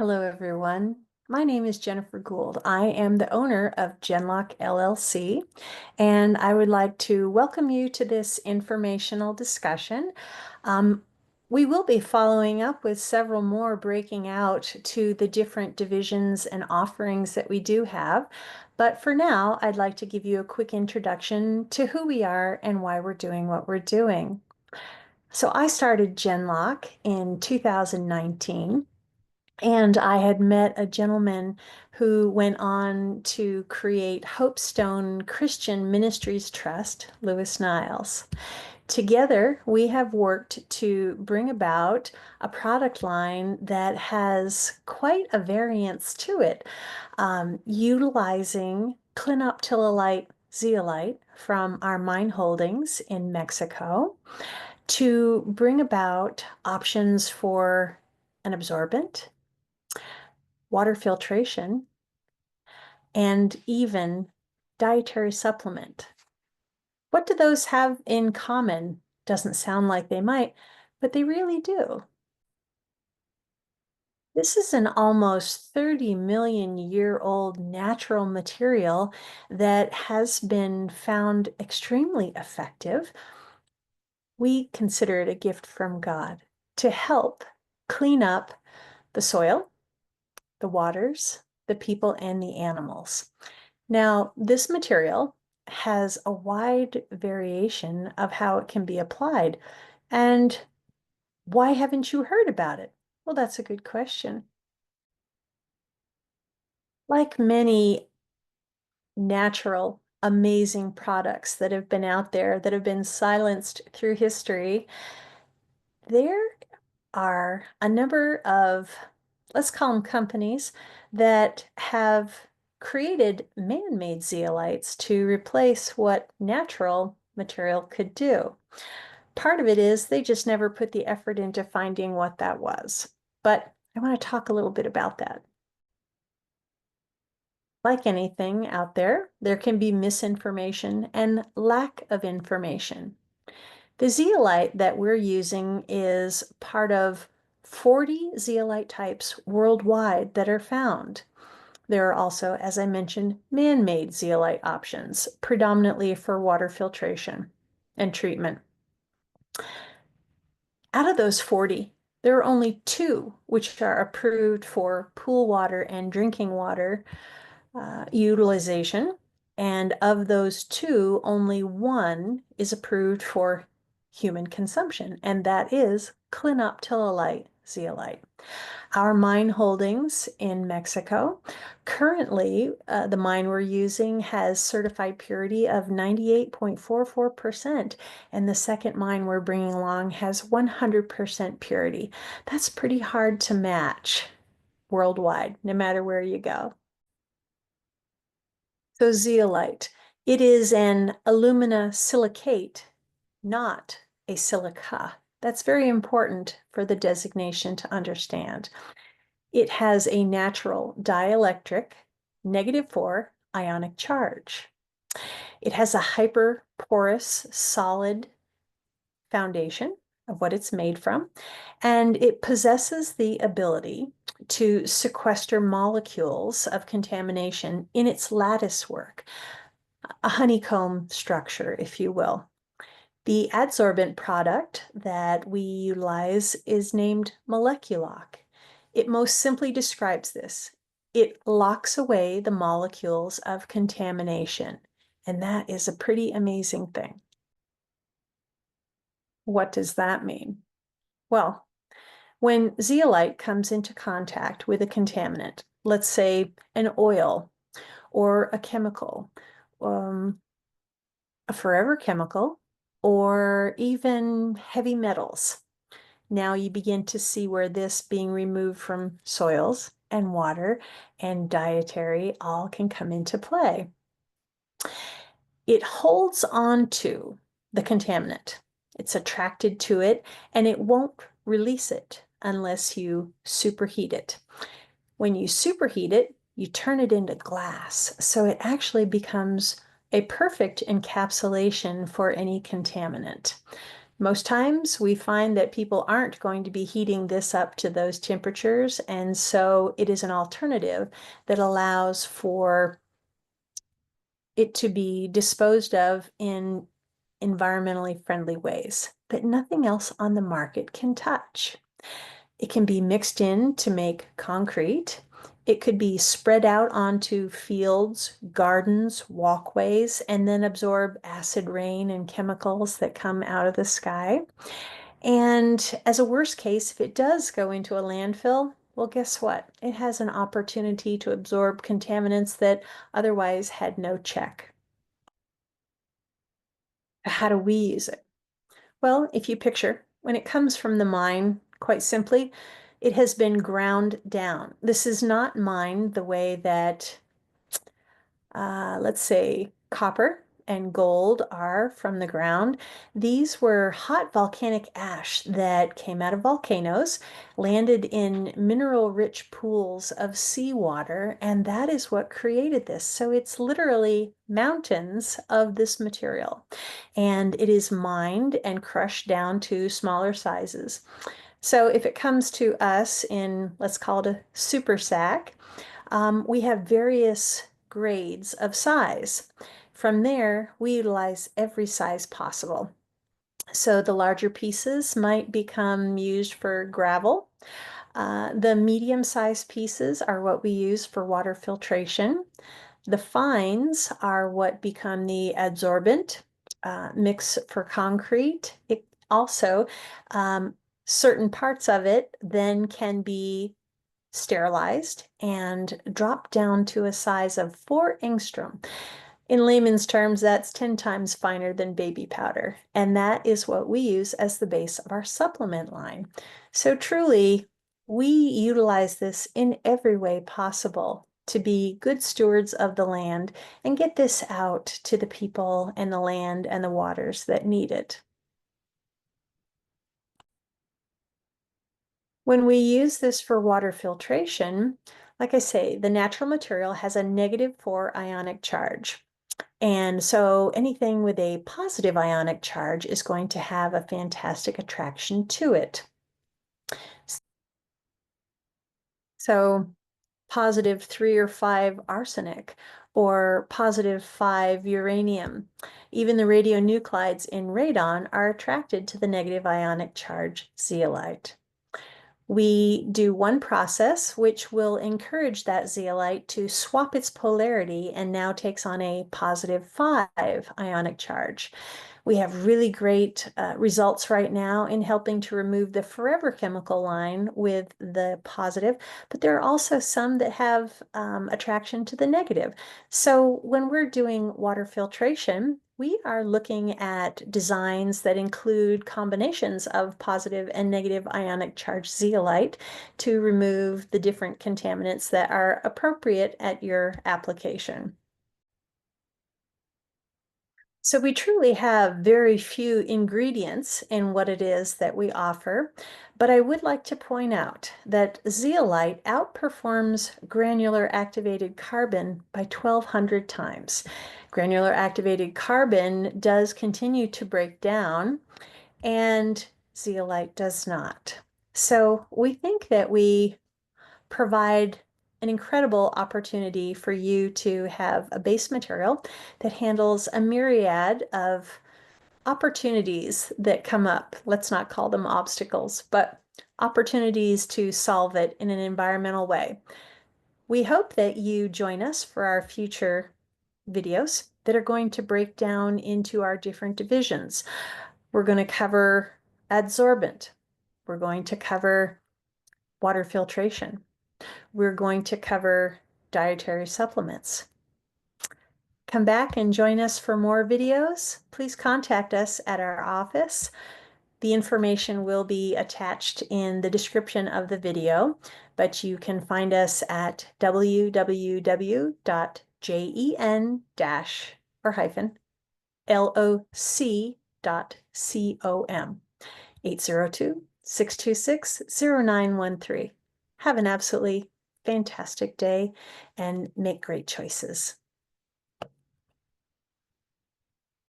Hello, everyone. My name is Jennifer Gould. I am the owner of Jen-Loc LLC, and I would like to welcome you to this informational discussion. Um, we will be following up with several more breaking out to the different divisions and offerings that we do have. But for now, I'd like to give you a quick introduction to who we are and why we're doing what we're doing. So I started Jen-Loc in 2019. And I had met a gentleman who went on to create Hopestone Christian Ministries Trust, Lewis Niles. Together, we have worked to bring about a product line that has quite a variance to it, utilizing clinoptilolite zeolite from our mine holdings in Mexico to bring about options for an absorbent, water filtration, and even dietary supplement. What do those have in common? Doesn't sound like they might, but they really do. This is an almost 30 million year old natural material that has been found extremely effective. We consider it a gift from God to help clean up the soil, the waters, the people, and the animals. Now, this material has a wide variation of how it can be applied. And why haven't you heard about it? Well, that's a good question. Like many natural, amazing products that have been out there that have been silenced through history, there are a number of, let's call them companies, that have created man-made zeolites to replace what natural material could do. Part of it is they just never put the effort into finding what that was. But I want to talk a little bit about that. Like anything out there, there can be misinformation and lack of information. The zeolite that we're using is part of 40 zeolite types worldwide that are found. There are also, as I mentioned, man-made zeolite options, predominantly for water filtration and treatment. Out of those 40, there are only two which are approved for pool water and drinking water utilization. And of those two, only one is approved for human consumption, and that is clinoptilolite zeolite. Our mine holdings in Mexico, currently, the mine we're using has certified purity of 98.44%, and the second mine we're bringing along has 100% purity. That's pretty hard to match worldwide, no matter where you go. So zeolite, it is an alumina silicate, not a silica. That's very important for the designation to understand. It has a natural dielectric -4 ionic charge. It has a hyperporous solid foundation of what it's made from, and it possesses the ability to sequester molecules of contamination in its lattice work, a honeycomb structure, if you will. The adsorbent product that we utilize is named Moleculoc. It most simply describes this. It locks away the molecules of contamination, and that is a pretty amazing thing. What does that mean? Well, when zeolite comes into contact with a contaminant, let's say an oil or a chemical, a forever chemical, or even heavy metals. Now you begin to see where this being removed from soils and water and dietary all can come into play. It holds on to the contaminant. It's attracted to it, and it won't release it unless you superheat it. When you superheat it, you turn it into glass, so it actually becomes a perfect encapsulation for any contaminant. Most times we find that people aren't going to be heating this up to those temperatures, and so it is an alternative that allows for it to be disposed of in environmentally friendly ways that nothing else on the market can touch. It can be mixed in to make concrete. It could be spread out onto fields, gardens, walkways, and then absorb acid rain and chemicals that come out of the sky. And as a worst case, if it does go into a landfill, well, guess what? It has an opportunity to absorb contaminants that otherwise had no check. How do we use it? Well, if you picture, when it comes from the mine, quite simply, it has been ground down. This is not mined the way that, let's say, copper and gold are from the ground. These were hot volcanic ash that came out of volcanoes, landed in mineral-rich pools of seawater, and that is what created this. So it's literally mountains of this material, and it is mined and crushed down to smaller sizes. So if it comes to us in, let's call it a super sack, we have various grades of size. From there, we utilize every size possible. So the larger pieces might become used for gravel. The medium-sized pieces are what we use for water filtration. The fines are what become the adsorbent mix for concrete. It also, certain parts of it then can be sterilized and dropped down to a size of 4 angstrom. In layman's terms, that's 10 times finer than baby powder, and that is what we use as the base of our supplement line. So truly, we utilize this in every way possible to be good stewards of the land and get this out to the people and the land and the waters that need it. When we use this for water filtration, like I say, the natural material has a -4 ionic charge. And so anything with a positive ionic charge is going to have a fantastic attraction to it. So +3 or 5 arsenic or +5 uranium. Even the radionuclides in radon are attracted to the negative ionic charge zeolite. We do one process which will encourage that zeolite to swap its polarity and now takes on a +5 ionic charge. We have really great results right now in helping to remove the forever chemical line with the positive, but there are also some that have attraction to the negative. So when we're doing water filtration, we are looking at designs that include combinations of positive and negative ionic charge zeolite to remove the different contaminants that are appropriate at your application. So we truly have very few ingredients in what it is that we offer, but I would like to point out that zeolite outperforms granular activated carbon by 1,200 times. Granular activated carbon does continue to break down, and zeolite does not. So we think that we provide an incredible opportunity for you to have a base material that handles a myriad of opportunities that come up. Let's not call them obstacles, but opportunities to solve it in an environmental way. We hope that you join us for our future videos that are going to break down into our different divisions. We're going to cover adsorbent. We're going to cover water filtration. We're going to cover dietary supplements. Come back and join us for more videos. Please contact us at our office. The information will be attached in the description of the video, but you can find us at www.jen-loc.com, 802-626-0913. Have an absolutely fantastic day and make great choices.